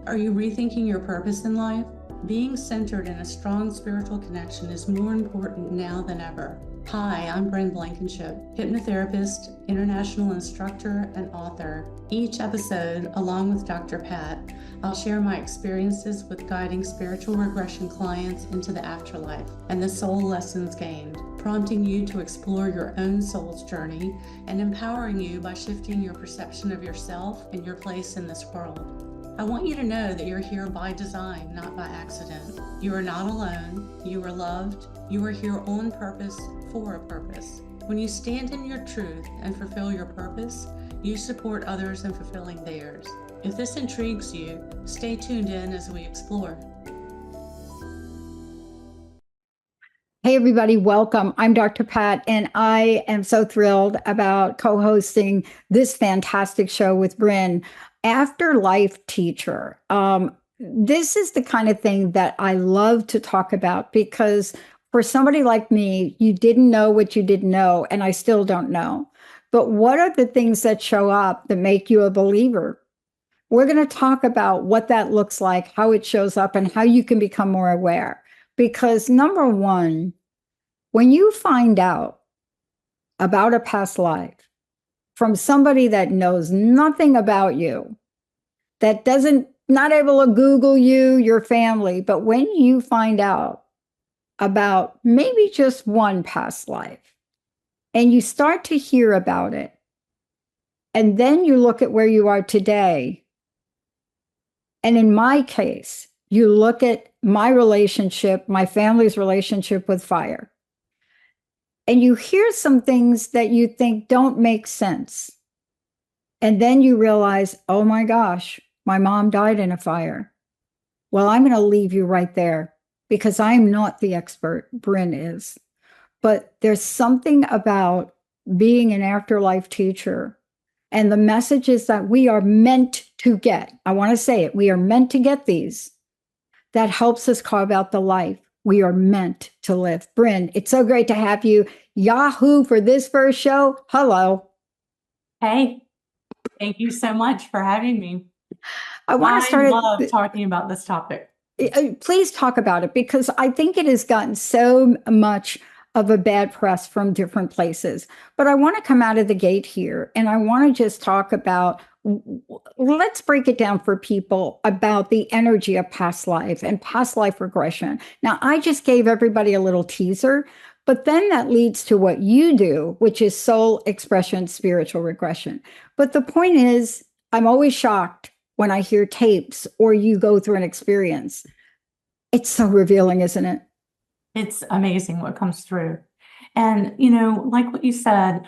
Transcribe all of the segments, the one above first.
Are you rethinking your purpose in life? Being centered in a strong spiritual connection is more important now than ever. Hi, I'm Bryn Blankinship, hypnotherapist, international instructor, and author. Each episode, along with Dr. Pat, I'll share my experiences with guiding spiritual regression clients into the afterlife and the soul lessons gained, prompting you to explore your own soul's journey and empowering you by shifting your perception of yourself and your place in this world. I want you to know that you're here by design, not by accident. You are not alone. You are loved. You are here on purpose for a purpose. When you stand in your truth and fulfill your purpose, you support others in fulfilling theirs. If this intrigues you, stay tuned in as we explore. Hey, everybody, welcome. I'm Dr. Pat, and I am so thrilled about co-hosting this fantastic show with Bryn, Afterlife Teacher. This is the kind of thing that I love to talk about because for somebody like me, you didn't know what you didn't know, and I still don't know. But what are the things that show up that make you a believer? We're going to talk about what that looks like, how it shows up, and how you can become more aware. Because number one, when you find out about a past life from somebody that knows nothing about you, that not able to Google you, your family, but when you find out about maybe just one past life and you start to hear about it, and then you look at where you are today, and in my case, you look at my relationship, my family's relationship with fire, and you hear some things that you think don't make sense. And then you realize, oh my gosh, my mom died in a fire. Well, I'm going to leave you right there because I'm not the expert, Bryn is. But there's something about being an afterlife teacher and the messages that we are meant to get. I want to say it. We are meant to get these. That helps us carve out the life we are meant to live. Bryn, it's so great to have you. Yahoo for this first show. Hello. Hey, thank you so much for having me. I want to start. Love talking about this topic. Please talk about it because I think it has gotten so much of a bad press from different places. But I want to come out of the gate here and I want to just talk about, let's break it down for people about the energy of past life and past life regression. Now, I just gave everybody a little teaser, but then that leads to what you do, which is soul expression, spiritual regression. But the point is, I'm always shocked when I hear tapes or you go through an experience. It's so revealing, isn't it? It's amazing what comes through. And, like what you said,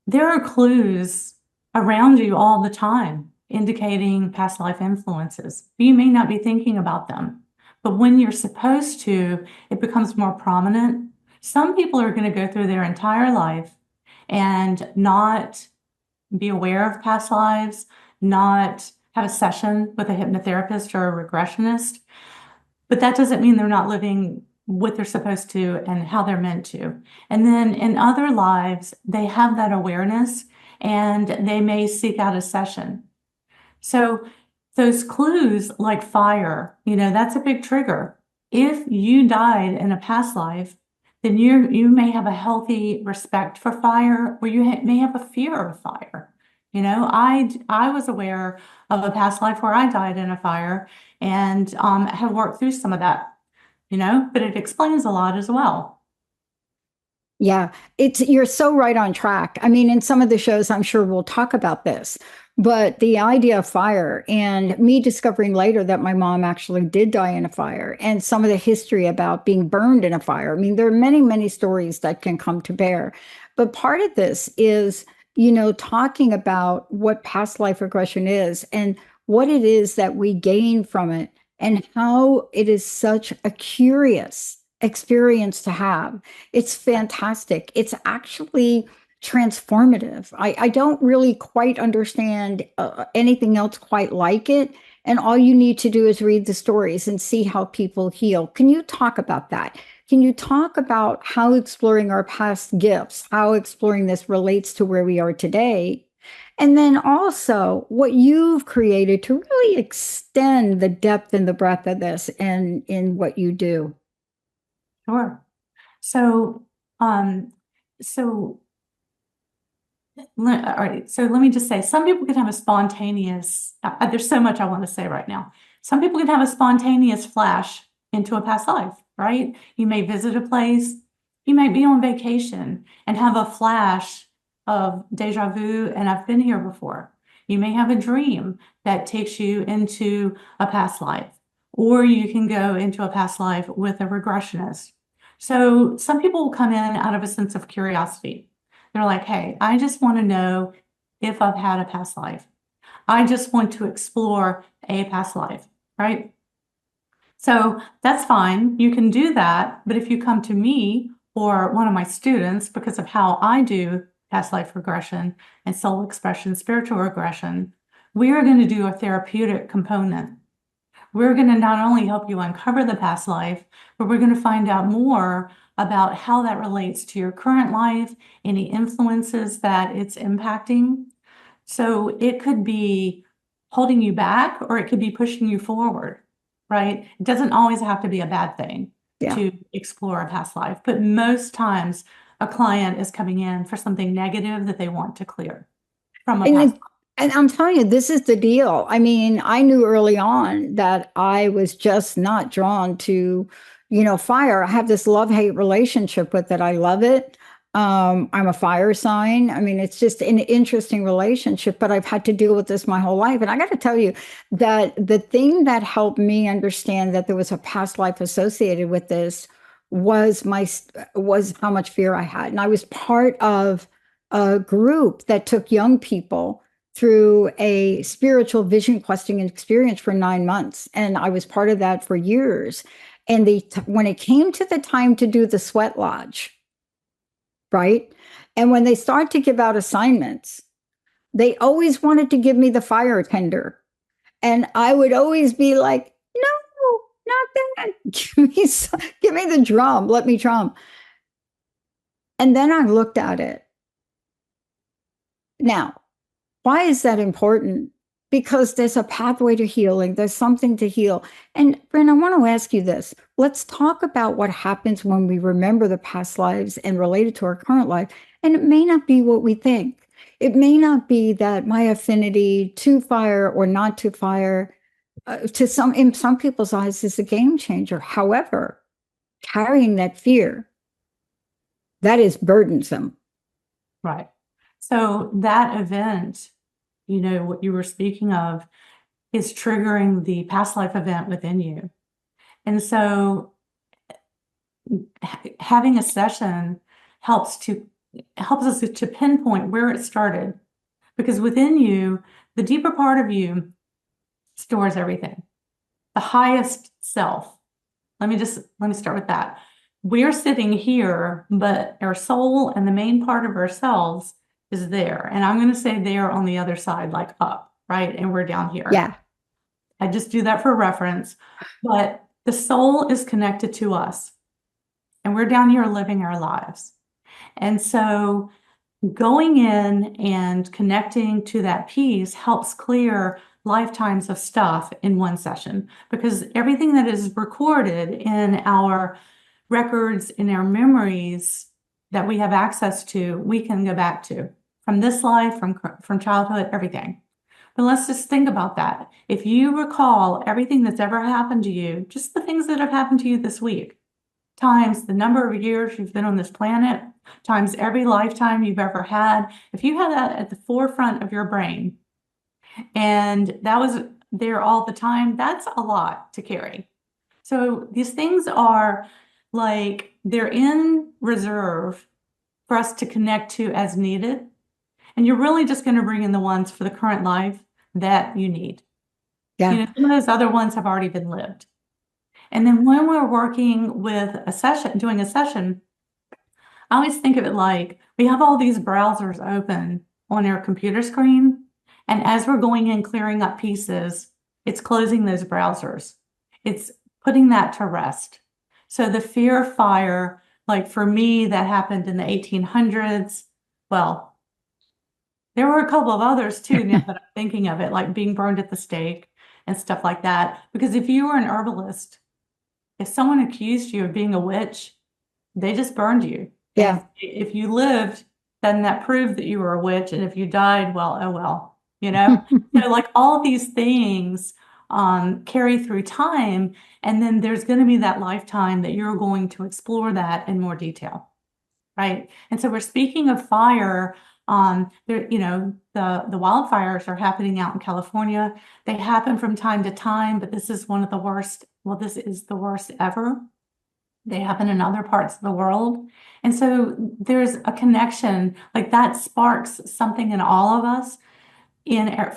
there are clues around you all the time indicating past life influences. You may not be thinking about them, but when you're supposed to, it becomes more prominent. Some people are going to go through their entire life and not be aware of past lives, not have a session with a hypnotherapist or a regressionist, but that doesn't mean they're not living what they're supposed to and how they're meant to. And then in other lives, they have that awareness and they may seek out a session. So those clues like fire, that's a big trigger. If you died in a past life, then you may have a healthy respect for fire, or you may have a fear of fire. I was aware of a past life where I died in a fire and have worked through some of that, but it explains a lot as well. Yeah, you're so right on track. I mean, in some of the shows, I'm sure we'll talk about this, but the idea of fire and me discovering later that my mom actually did die in a fire and some of the history about being burned in a fire. I mean, there are many, many stories that can come to bear. But part of this is, talking about what past life regression is and what it is that we gain from it and how it is such a curious experience to have. It's fantastic. It's actually transformative. I don't really quite understand anything else quite like it. And all you need to do is read the stories and see how people heal. Can you talk about that? Can you talk about how exploring our past gifts, how exploring this relates to where we are today, And then also what you've created to really extend the depth and the breadth of this and in what you do. Sure. So, um, so, all right. So let me just say, some people can have a spontaneous, there's so much I want to say right now. Some people can have a spontaneous flash into a past life, right? You may visit a place, you might be on vacation and have a flash of deja vu, and I've been here before. You may have a dream that takes you into a past life, or you can go into a past life with a regressionist. So some people will come in out of a sense of curiosity. They're like, hey, I just want to know if I've had a past life. I just want to explore a past life, right? So that's fine. You can do that. But if you come to me or one of my students, because of how I do past life regression and soul expression, spiritual regression, we are going to do a therapeutic component. We're going to not only help you uncover the past life, but we're going to find out more about how that relates to your current life, any influences that it's impacting. So it could be holding you back or it could be pushing you forward, right? It doesn't always have to be a bad thing Yeah. to explore a past life, but most times a client is coming in for something negative that they want to clear from a And past it, and I'm telling you, this is the deal. I mean, I knew early on that I was just not drawn to, fire. I have this love-hate relationship with it. I love it. I'm a fire sign. I mean, it's just an interesting relationship, but I've had to deal with this my whole life. And I got to tell you that the thing that helped me understand that there was a past life associated with this was how much fear I had. And I was part of a group that took young people through a spiritual vision questing experience for 9 months. And I was part of that for years. And when it came to the time to do the sweat lodge, right? And when they start to give out assignments, they always wanted to give me the fire tender. And I would always be like, no, not that. Give me the drum. Let me drum. And then I looked at it. Now, why is that important? Because there's a pathway to healing. There's something to heal. And Bryn, I want to ask you this. Let's talk about what happens when we remember the past lives and relate it to our current life. And it may not be what we think. It may not be that my affinity to fire or not to fire, in some people's eyes, is a game changer. However, carrying that fear, that is burdensome. right. So that event, what you were speaking of, is triggering the past life event within you. And so having a session helps us to pinpoint where it started. Because within you, the deeper part of you stores everything. The highest self. Let me start with that. We're sitting here, but our soul and the main part of ourselves is there. And I'm going to say there on the other side, like up, right? And we're down here. Yeah. I just do that for reference. But the soul is connected to us. And we're down here living our lives. And so going in and connecting to that piece helps clear lifetimes of stuff in one session, because everything that is recorded in our records, in our memories that we have access to, we can go back to from this life, from childhood, everything. But let's just think about that. If you recall everything that's ever happened to you, just the things that have happened to you this week, times the number of years you've been on this planet, times every lifetime you've ever had, if you had that at the forefront of your brain and that was there all the time, that's a lot to carry. So these things are like, they're in reserve for us to connect to as needed. And you're really just going to bring in the ones for the current life that you need. Yeah. Some of those other ones have already been lived. And then when we're working with a session, doing a session, I always think of it like we have all these browsers open on our computer screen. And as we're going in, clearing up pieces, it's closing those browsers. It's putting that to rest. So the fear of fire, like for me, that happened in the 1800s. Well, There were a couple of others too, now that I'm thinking of it, like being burned at the stake and stuff like that. Because if you were an herbalist, if someone accused you of being a witch, they just burned you. And Yeah. if you lived, then that proved that you were a witch. And if you died, well, oh well, you know? So like all these things carry through time. And then there's going to be that lifetime that you're going to explore that in more detail, right? And so we're speaking of fire. There, you know, the wildfires are happening out in California. They happen from time to time, but this is one of the worst. Well, this is the worst ever. They happen in other parts of the world. And so there's a connection, like that sparks something in all of us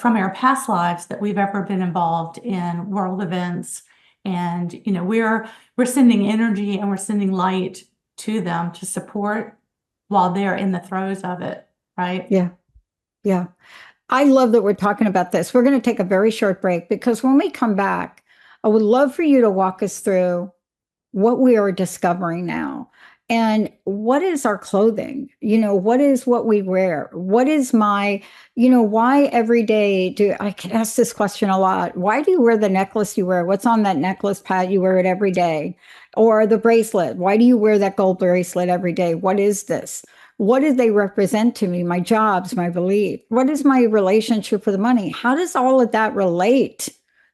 from our past lives that we've ever been involved in world events. And, you know, we're sending energy and we're sending light to them to support while they're in the throes of it, right? Yeah. Yeah. I love that we're talking about this. We're going to take a very short break because when we come back, I would love for you to walk us through what we are discovering now and what is our clothing, what is what we wear, what is why every day do I get asked this question a lot. Why do you wear the necklace you wear? What's on that necklace, Pat? You wear it every day. Or the bracelet, why do you wear that gold bracelet every day? What is this? What do they represent to me? My jobs, my belief. What is my relationship with money? How does all of that relate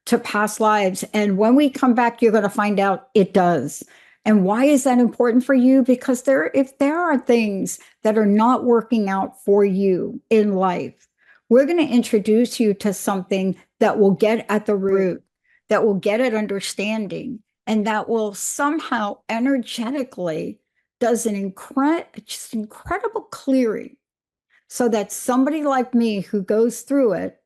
to past lives? And when we come back, you're going to find out it does. And why is that important for you? Because if there are things that are not working out for you in life, we're going to introduce you to something that will get at the root, that will get at understanding, and that will somehow energetically does just incredible clearing so that somebody like me who goes through it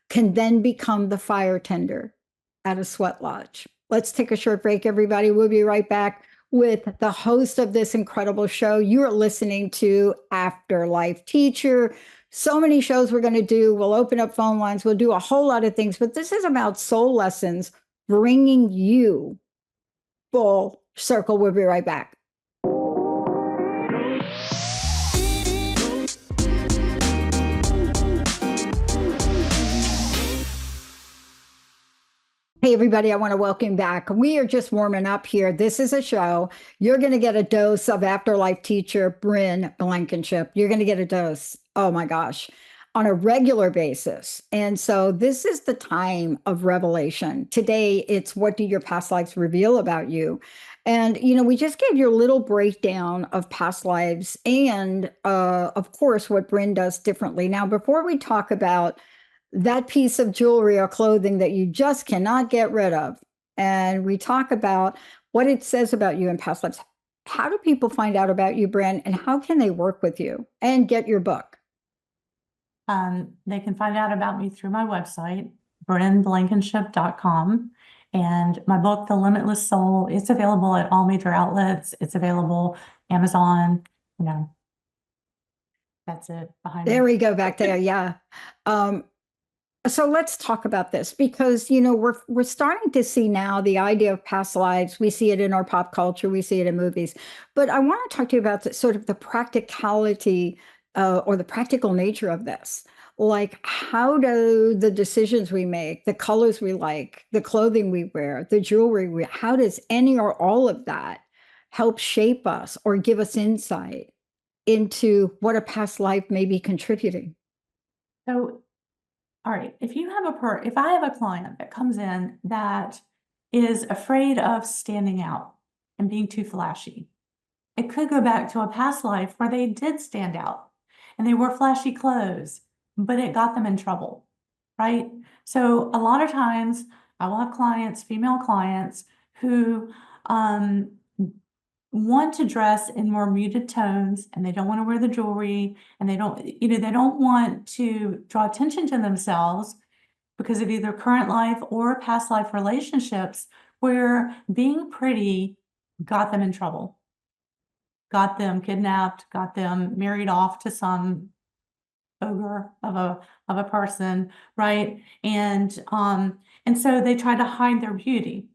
can then become the fire tender at a sweat lodge. Let's take a short break, everybody. We'll be right back with the host of this incredible show. You're listening to Afterlife Teacher. So many shows we're going to do. We'll open up phone lines. We'll do a whole lot of things, but this is about soul lessons, bringing you full circle. We'll be right back. Hey, everybody, I want to welcome back. We are just warming up here. This is a show. You're going to get a dose of Afterlife Teacher Bryn Blankinship. You're going to get a dose, oh my gosh, on a regular basis. And so this is the time of revelation. Today, it's what do your past lives reveal about you? And, we just gave you a little breakdown of past lives and, of course, what Bryn does differently. Now, before we talk about that piece of jewelry or clothing that you just cannot get rid of, and we talk about what it says about you in past lives, how do people find out about you, Bryn, and how can they work with you and get your book? They can find out about me through my website, brynblankinship.com. And my book, The Limitless Soul, it's available at all major outlets. It's available Amazon, that's it behind me. There we go, back there. Yeah. So let's talk about this because we're starting to see now the idea of past lives. We see it in our pop culture, we see it in movies, but I want to talk to you about sort of the practicality or the practical nature of this. Like, how do the decisions we make, the colors we like, the clothing we wear, the jewelry how does any or all of that help shape us or give us insight into what a past life may be contributing? So, all right, if I have a client that comes in that is afraid of standing out and being too flashy, it could go back to a past life where they did stand out and they wore flashy clothes, but it got them in trouble, right? So a lot of times I will have clients, female clients, who want to dress in more muted tones and they don't want to wear the jewelry and they don't want to draw attention to themselves because of either current life or past life relationships where being pretty got them in trouble, got them kidnapped, got them married off to some ogre of a person, right? And so they try to hide their beauty.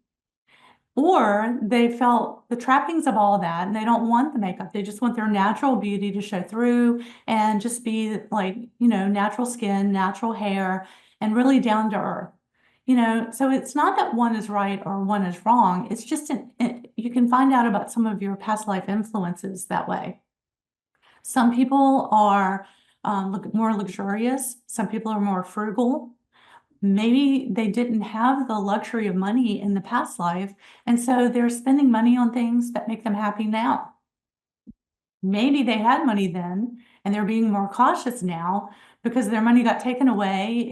Or they felt the trappings of all that and they don't want the makeup. They just want their natural beauty to show through and just be like, natural skin, natural hair, and really down to earth. So it's not that one is right or one is wrong. It's just you can find out about some of your past life influences that way. Some people are more luxurious. Some people are more frugal. Maybe they didn't have the luxury of money in the past life, and so they're spending money on things that make them happy now. Maybe they had money then, and they're being more cautious now because their money got taken away.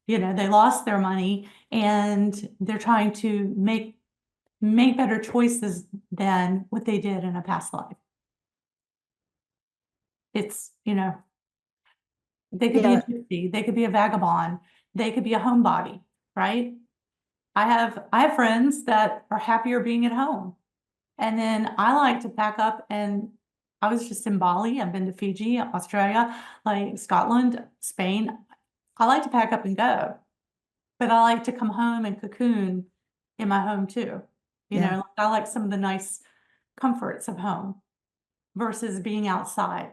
They lost their money, and they're trying to make better choices than what they did in a past life. It's, they could be a Yeah. gypsy, they could be a vagabond, they could be a homebody, right? I have friends that are happier being at home. And then I like to pack up, and I was just in Bali. I've been to Fiji, Australia, like Scotland, Spain. I like to pack up and go, but I like to come home and cocoon in my home too. Yeah. I like some of the nice comforts of home versus being outside.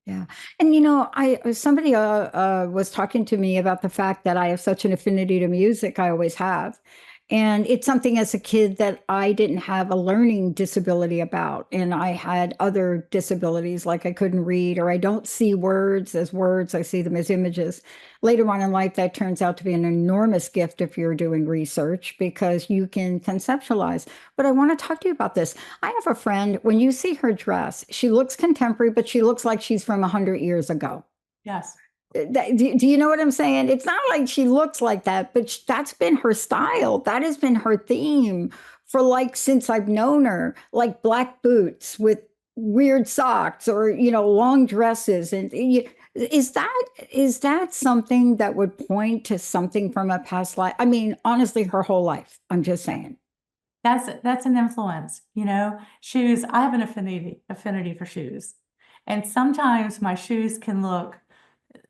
Yeah. And somebody was talking to me about the fact that I have such an affinity to music. I always have. And it's something as a kid that I didn't have a learning disability about. And I had other disabilities, like I couldn't read or I don't see words as words, I see them as images. Later on in life, that turns out to be an enormous gift if you're doing research because you can conceptualize. But I want to talk to you about this. I have a friend, when you see her dress, she looks contemporary, but she looks like she's from 100 years ago. Yes. Do you know what I'm saying? It's not like she looks like that, but that's been her style. That has been her theme for like since I've known her, like black boots with weird socks or, long dresses. And is that something that would point to something from a past life? I mean, honestly, her whole life. I'm just saying. That's an influence, shoes. I have an affinity for shoes. And sometimes my shoes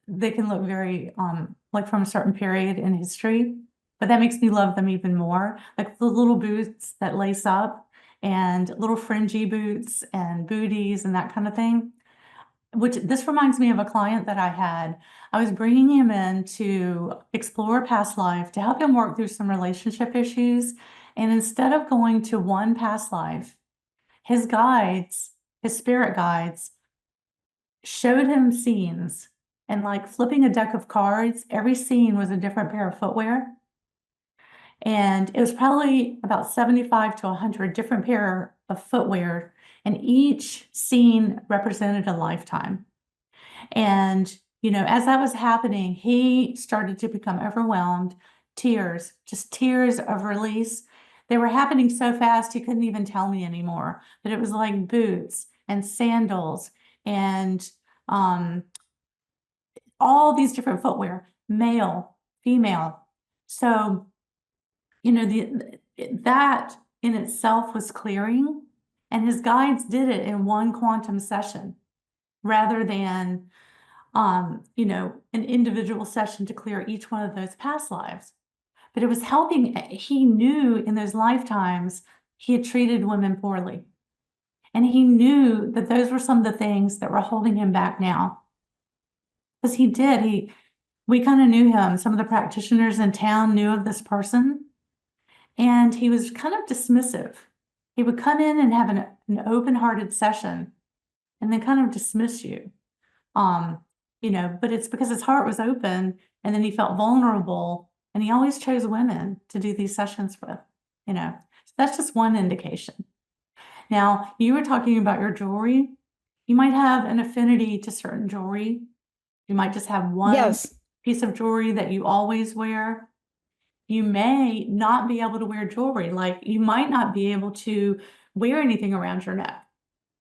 they can look very like from a certain period in history, but that makes me love them even more. Like the little boots that lace up and little fringy boots and booties and that kind of thing. Which this reminds me of a client that I had. I was bringing him in to explore past life to help him work through some relationship issues. And instead of going to one past life, his guides, his spirit guides, showed him scenes, and like flipping a deck of cards, every scene was a different pair of footwear. And it was probably about 75 to 100 different pair of footwear, and each scene represented a lifetime. And, as that was happening, he started to become overwhelmed, tears, just tears of release. They were happening so fast, he couldn't even tell me anymore. But it was like boots and sandals and all these different footwear, male, female. So, that in itself was clearing, and his guides did it in one quantum session rather than an individual session to clear each one of those past lives. But it was helping. He knew in those lifetimes he had treated women poorly. And he knew that those were some of the things that were holding him back now. Because he did. We kind of knew him. Some of the practitioners in town knew of this person. And he was kind of dismissive. He would come in and have an open-hearted session and then kind of dismiss you. But it's because his heart was open and then he felt vulnerable, and he always chose women to do these sessions with, So that's just one indication. Now, you were talking about your jewelry. You might have an affinity to certain jewelry. You might just have one Yes. piece of jewelry that you always wear. You may not be able to wear jewelry. Like you might not be able to wear anything around your neck,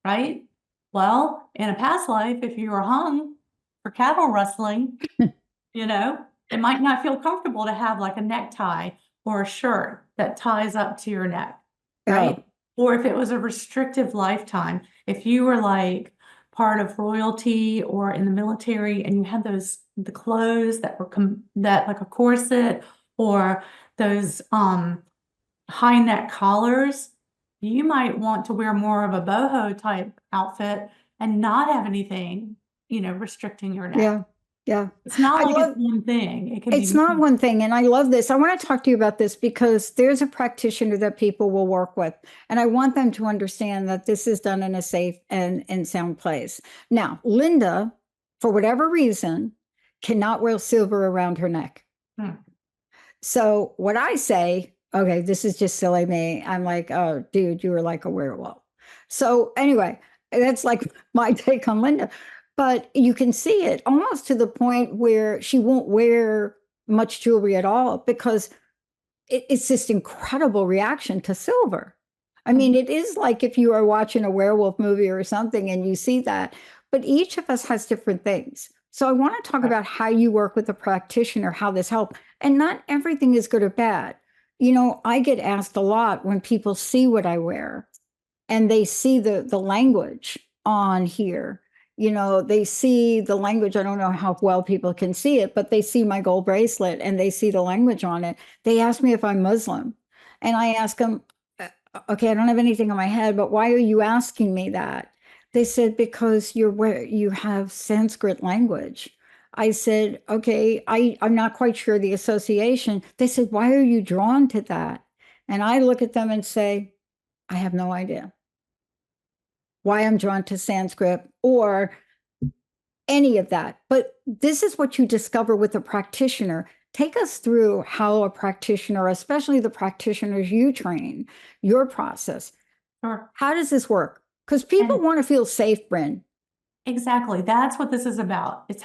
right? Well, in a past life, if you were hung for cattle rustling, it might not feel comfortable to have like a necktie or a shirt that ties up to your neck, Oh, right? Or if it was a restrictive lifetime, if you were like part of royalty or in the military and you had the clothes that were that like a corset or those high neck collars, you might want to wear more of a boho type outfit and not have anything, restricting your neck. Yeah. Yeah. It's not I like it's love one thing. It can It's be, not one thing. And I love this. I want to talk to you about this because there's a practitioner that people will work with. And I want them to understand that this is done in a safe and sound place. Now, Linda, for whatever reason, cannot wear silver around her neck. Hmm. So what I say, okay, this is just silly me. I'm like, oh, dude, you were like a werewolf. So anyway, that's like my take on Linda. But you can see it almost to the point where she won't wear much jewelry at all because it's this incredible reaction to silver. I mean, it is like if you are watching a werewolf movie or something and you see that, but each of us has different things. So I want to talk Right. about how you work with a practitioner, how this helps. And not everything is good or bad. You know, I get asked a lot when people see what I wear and they see the language on here. You know, they see the language. I don't know how well people can see it, but they see my gold bracelet and they see the language on it. They ask me if I'm Muslim. And I ask them, okay, I don't have anything on my head, but why are you asking me that? They said, because you have Sanskrit language. I said, okay, I'm not quite sure the association. They said, why are you drawn to that? And I look at them and say, I have no idea why I'm drawn to Sanskrit or any of that. But this is what you discover with a practitioner. Take us through how a practitioner, especially the practitioners you train, your process. Sure. How does this work? Because people And want to feel safe, Bryn. exactly. That's what this is about. It's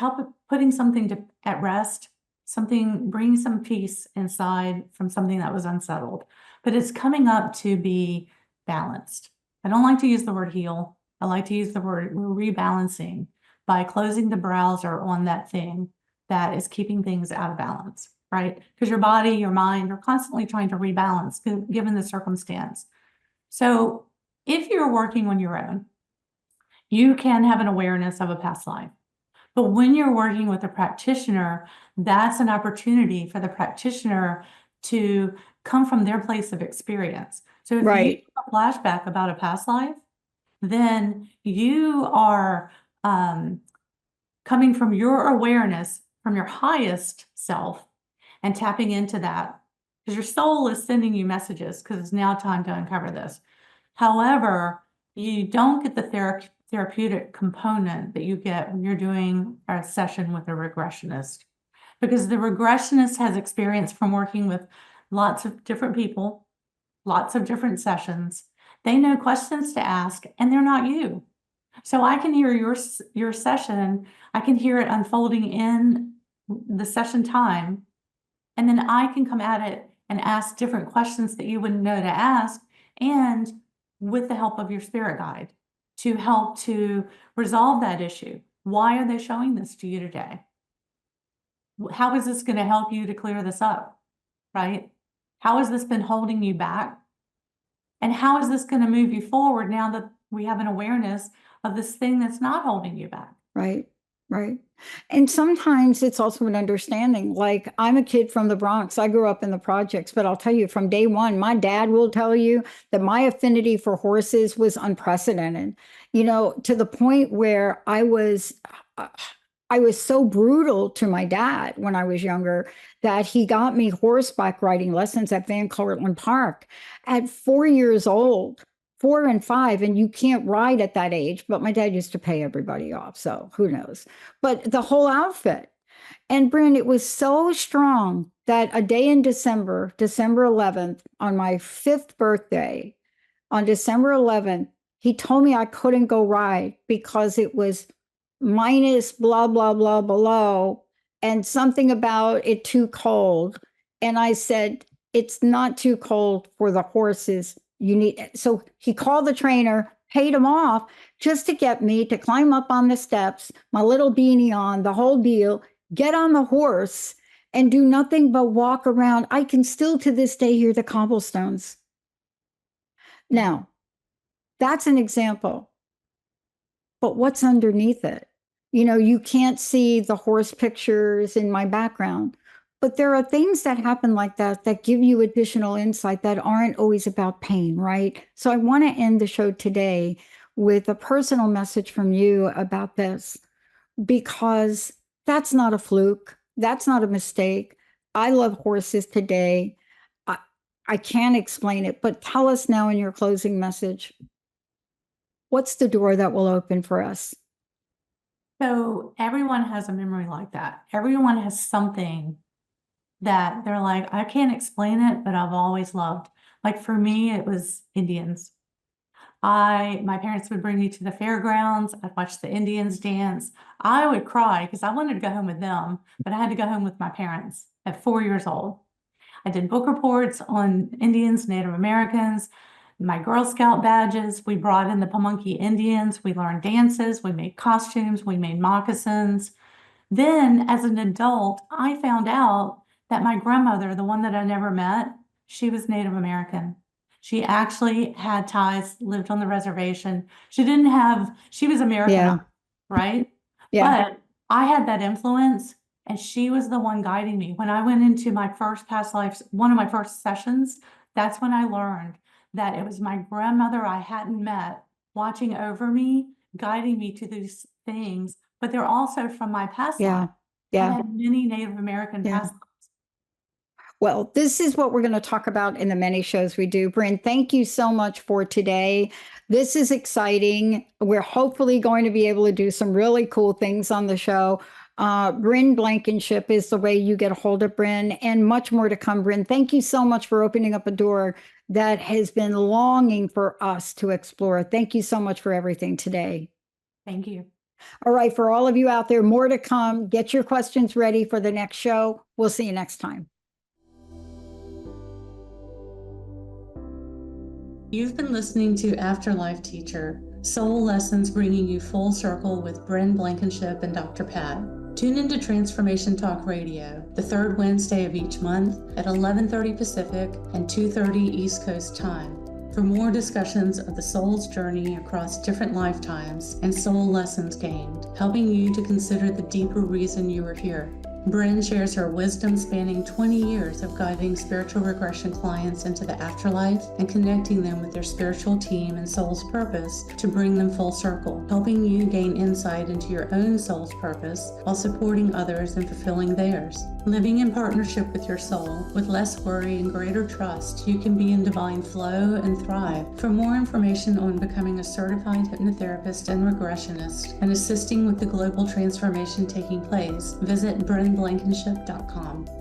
putting something at rest, bringing some peace inside from something that was unsettled. But it's coming up to be balanced. I don't like to use the word heal. I like to use the word rebalancing by closing the browser on that thing that is keeping things out of balance, right? Because your body, your mind are constantly trying to rebalance given the circumstance. So if you're working on your own, you can have an awareness of a past life. But when you're working with a practitioner, that's an opportunity for the practitioner to come from their place of experience. So if you Right, have a flashback about a past life, then you are coming from your awareness, from your highest self, and tapping into that because your soul is sending you messages because it's now time to uncover this. However, you don't get the therapeutic component that you get when you're doing a session with a regressionist because the regressionist has experience from working with lots of different people, lots of different sessions. They know questions to ask and they're not you. So I can hear your session, I can hear it unfolding in the session time, and then I can come at it and ask different questions that you wouldn't know to ask, and with the help of your spirit guide to help to resolve that issue. Why are they showing this to you today? How is this going to help you to clear this up? Right? How has this been holding you back? And how is this going to move you forward now that we have an awareness of this thing that's not holding you back? right, right. And sometimes it's also an understanding. Like, I'm a kid from the Bronx. I grew up in the projects, but I'll tell you from day one, my dad will tell you that my affinity for horses was unprecedented, you know, to the point where I was so brutal to my dad when I was younger that he got me horseback riding lessons at Van Cortlandt Park at 4 years old, 4 and 5, and you can't ride at that age. But my dad used to pay everybody off, so who knows? But the whole outfit. And Bryn, it was so strong that a day in December, December 11th, on my fifth birthday, on December 11th, he told me I couldn't go ride because it was minus blah, blah, blah below and something about it too cold. And I said, it's not too cold for the horses. You need, so he called the trainer, paid him off just to get me to climb up on the steps, my little beanie on, the whole deal, get on the horse and do nothing but walk around. I can still to this day hear the cobblestones. Now, that's an example. But what's underneath it? You know, you can't see the horse pictures in my background, But there are things that happen like that that give you additional insight that aren't always about pain, right? So I want to end the show today with a personal message from you about this, because that's not a fluke. That's not a mistake. I love horses today. I, I can't explain it, but tell us now in your closing message, what's the door that will open for us? So everyone has a memory like that. Everyone has something that they're like, I can't explain it, but I've always loved. Like for me, it was Indians. My parents would bring me to the fairgrounds. I'd watch the Indians dance. I would cry because I wanted to go home with them, but I had to go home with my parents at 4 years old. I did book reports on Indians, Native Americans, my Girl Scout badges. We brought in the Pamunkey Indians. We learned dances. We made costumes. We made moccasins. Then, as an adult, I found out that my grandmother, the one that I never met, she was Native American. She actually had ties, lived on the reservation. She was Americanized, right? Yeah. But I had that influence, and she was the one guiding me. When I went into my first past lives, one of my first sessions, that's when I learned that it was my grandmother I hadn't met watching over me, guiding me to these things, but they're also from my past life. Yeah. I had many Native American past lives. Well, this is what we're going to talk about in the many shows we do. Bryn, thank you so much for today. This is exciting. We're hopefully going to be able to do some really cool things on the show. Bryn Blankinship is the way you get a hold of Bryn, and much more to come. Bryn, thank you so much for opening up a door that has been longing for us to explore. Thank you so much for everything today. Thank you. All right, for all of you out there, more to come. Get your questions ready for the next show. We'll see you next time. You've been listening to Afterlife Teacher, Soul Lessons bringing you full circle with Bryn Blankinship and Dr. Pat. Tune into Transformation Talk Radio, the third Wednesday of each month at 11:30 Pacific and 2:30 East Coast Time, for more discussions of the soul's journey across different lifetimes and soul lessons gained, helping you to consider the deeper reason you are here. Bryn shares her wisdom spanning 20 years of guiding spiritual regression clients into the afterlife and connecting them with their spiritual team and soul's purpose to bring them full circle, helping you gain insight into your own soul's purpose while supporting others in fulfilling theirs. Living in partnership with your soul, with less worry and greater trust, you can be in divine flow and thrive. For more information on becoming a certified hypnotherapist and regressionist and assisting with the global transformation taking place, visit brynblankinship.com.